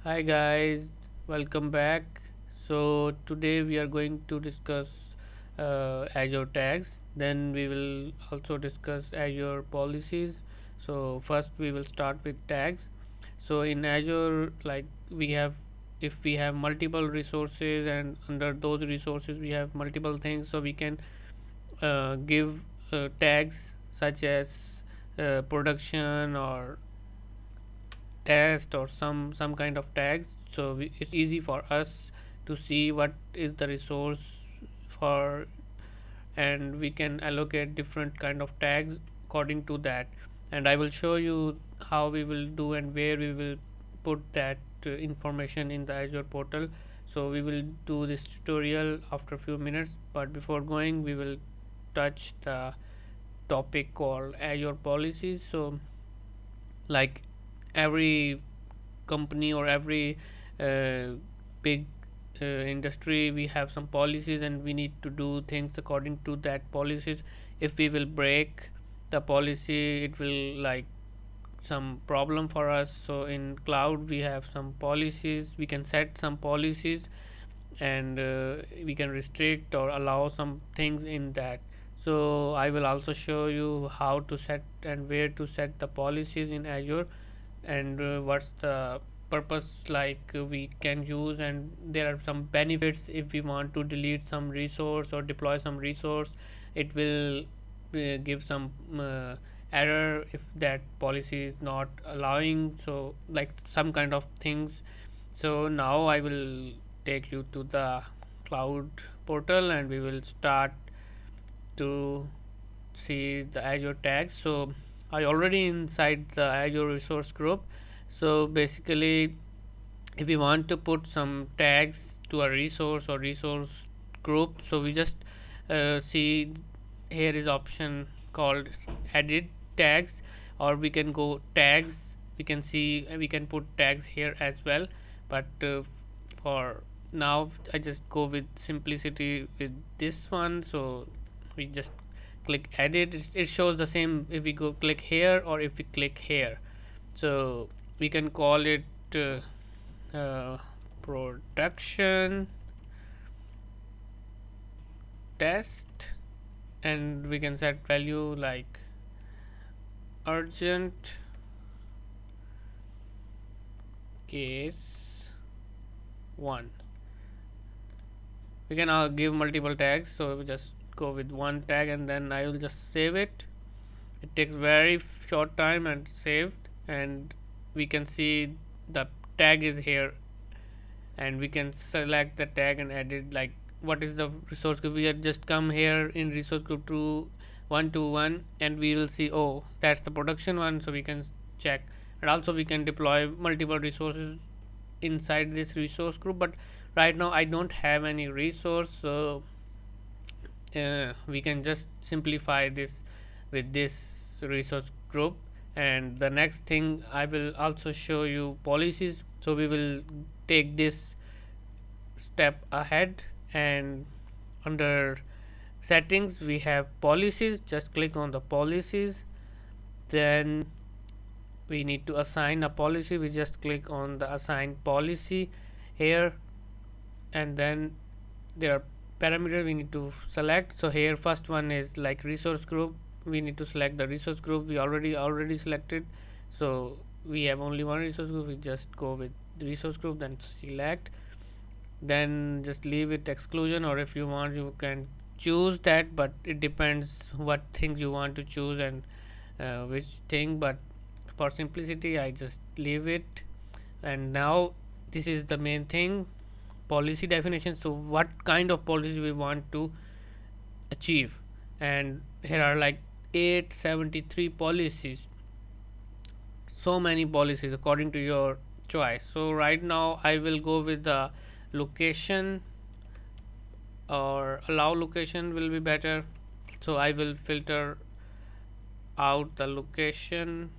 Hi guys, welcome back. So today we are going to discuss Azure Tags. Then we will also discuss Azure policies. So first we will start with tags. So in Azure, like we have, if we have multiple resources and under those resources we have multiple things, so we can give tags such as production or test or some kind of tags, so it's easy for us to see what is the resource for, and we can allocate different kind of tags according to that. And I will show you how we will do and where we will put that information in the Azure portal. So we will do this tutorial after a few minutes, but before going we will touch the topic called Azure policies. So like every company or every uh, big industry, we have some policies and we need to do things according to that policies. If we will break the policy, it will like some problem for us. So in cloud we have some policies, we can set some policies, and we can restrict or allow some things in that. So I will also show you how to set and where to set the policies in Azure, and what's the purpose like we can use, and there are some benefits if we want to delete some resource or deploy some resource. It will give some error if that policy is not allowing, so like some kind of things. So now I will take you to the cloud portal and we will start to see the Azure tags. So I already inside the Azure resource group. So basically, if we want to put some tags to a resource or resource group, so we just see here is option called edit tags, or we can go tags. We can see we can put tags here as well, but for now I just go with simplicity with this one. So we just click edit. It shows the same if we go click here or if we click here. So we can call it production test, and we can set value like urgent case 1. We can give multiple tags, so we just go with one tag and then I will just save it. It takes very short time and saved, and we can see the tag is here, and we can select the tag and edit like what is the resource group. We have just come here in resource group 121 and we will see, oh, that's the production one, so we can check. And also we can deploy multiple resources inside this resource group, but right now I don't have any resource, so we can just simplify this with this resource group. And the next thing I will also show you policies, so we will take this step ahead, and under settings we have policies. Just click on the policies, then we need to assign a policy. We just click on the assign policy here, and then there are parameters we need to select. So here first one is like resource group. We need to select the resource group. We already selected, so we have only one resource group. We just go with the resource group, then select, then just leave it exclusion, or if you want you can choose that, but it depends what things you want to choose and which thing. But for simplicity I just leave it. And now this is the main thing, policy definition. So what kind of policy we want to achieve, and here are like 873 policies, so many policies according to your choice. So right now I will go with the location, or allow location will be better. So I will filter out the location,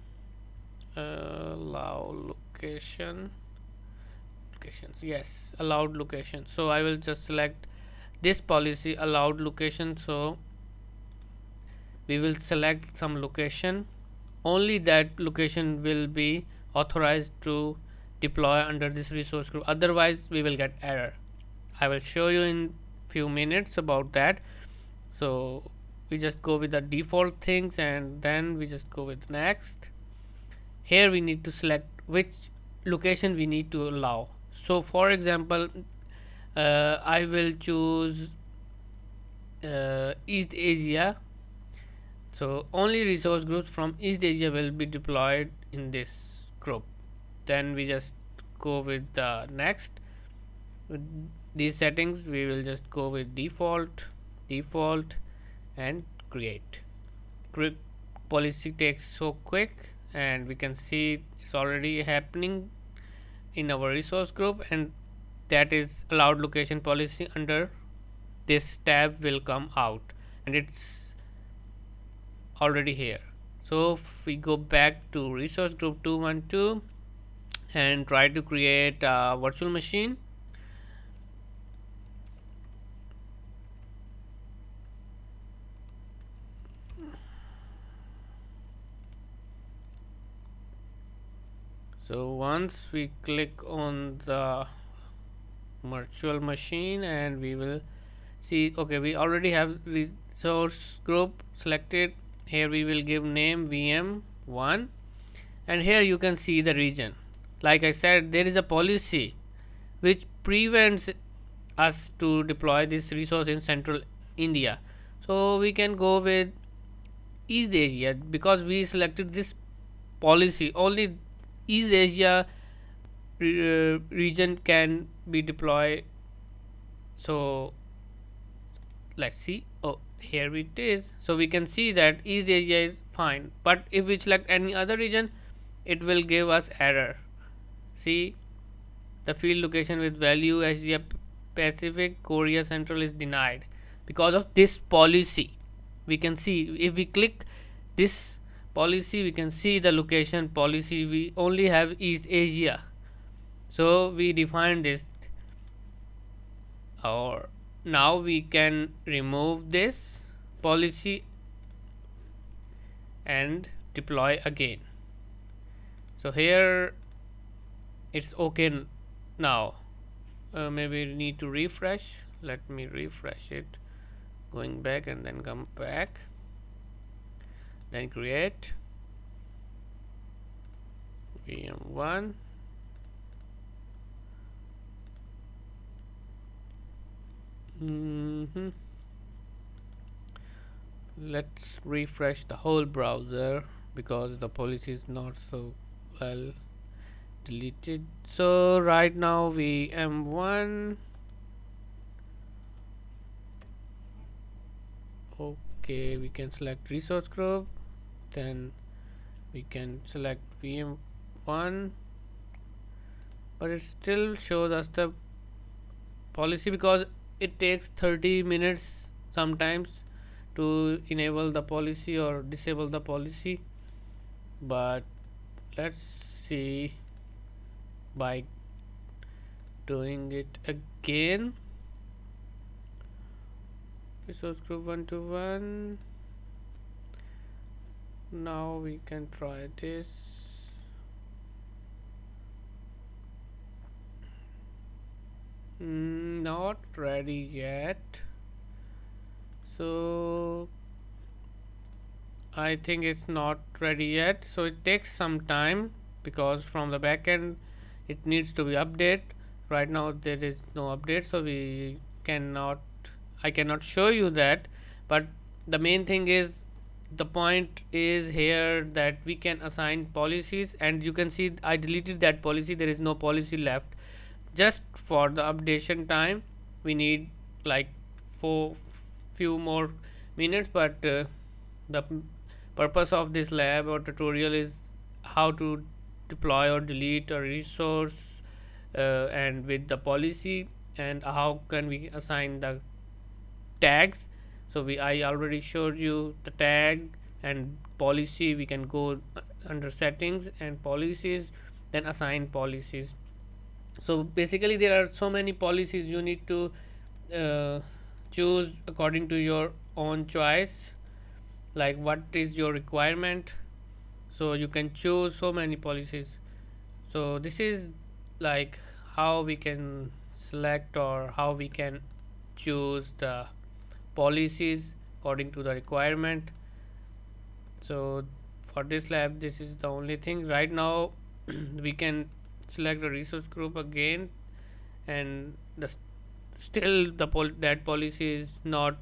allow location, locations, yes, allowed location. So I will just select this policy, allowed location. So we will select some location, only that location will be authorized to deploy under this resource group, otherwise we will get error. I will show you in few minutes about that. So we just go with the default things and then we just go with next. Here we need to select which location we need to allow. So for example, I will choose East Asia. So only resource groups from East Asia will be deployed in this group. Then we just go with the next. With these settings we will just go with default and create. Policy takes so quick, and we can see it's already happening in our resource group, and that is allowed location policy. Under this tab will come out and it's already here. So if we go back to resource group 212 and try to create a virtual machine, so once we click on the virtual machine and we will see, okay, we already have resource group selected. Here we will give name VM1, and here you can see the region. Like I said, there is a policy which prevents us to deploy this resource in central India. So we can go with East Asia because we selected this policy. Only East Asia region can be deployed. So let's see. Oh, here it is. So we can see that East Asia is fine, but if we select any other region, it will give us error. See, the field location with value Asia Pacific Korea Central is denied because of this policy. We can see if we click this policy, we can see the location policy. We only have East Asia, so we define this. Or now we can remove this policy and deploy again. So here it's okay now. Maybe we need to refresh. Let me refresh it, going back and then come back, then create VM1. Let's refresh the whole browser because the policy is not so well deleted. So right now VM1. Okay, we can select resource group, then we can select VM1, but it still shows us the policy because it takes 30 minutes sometimes to enable the policy or disable the policy. But let's see by doing it again. Resource group 1 to 1. Now we can try this. Not ready yet. So I think it's not ready yet, so it takes some time because from the backend it needs to be updated. Right now there is no update, so I cannot show you that. But the main thing is, the point is here that we can assign policies, and you can see I deleted that policy. There is no policy left. Just for the updation time we need like few more minutes, but the purpose of this lab or tutorial is how to deploy or delete a resource and with the policy, and how can we assign the tags. So I already showed you the tag and policy. We can go under settings and policies, then assign policies. So basically there are so many policies you need to choose according to your own choice, like what is your requirement. So you can choose so many policies. So this is like how we can select or how we can choose the policies according to the requirement. So for this lab, this is the only thing right now. We can select the resource group again, and still that policy is not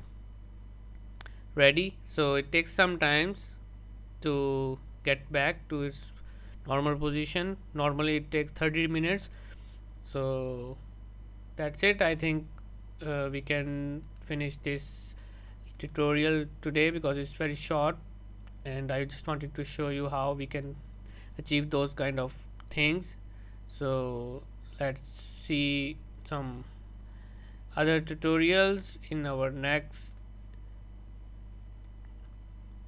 ready, so it takes some times to get back to its normal position. Normally it takes 30 minutes. So that's it. I think we can finish this tutorial today because it's very short, and I just wanted to show you how we can achieve those kind of things. So let's see some other tutorials in our next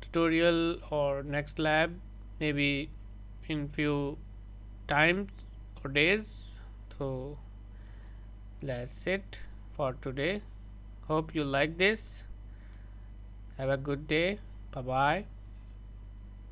tutorial or next lab, maybe in few times or days. So that's it for today. Hope you like this. Have a good day. Bye bye.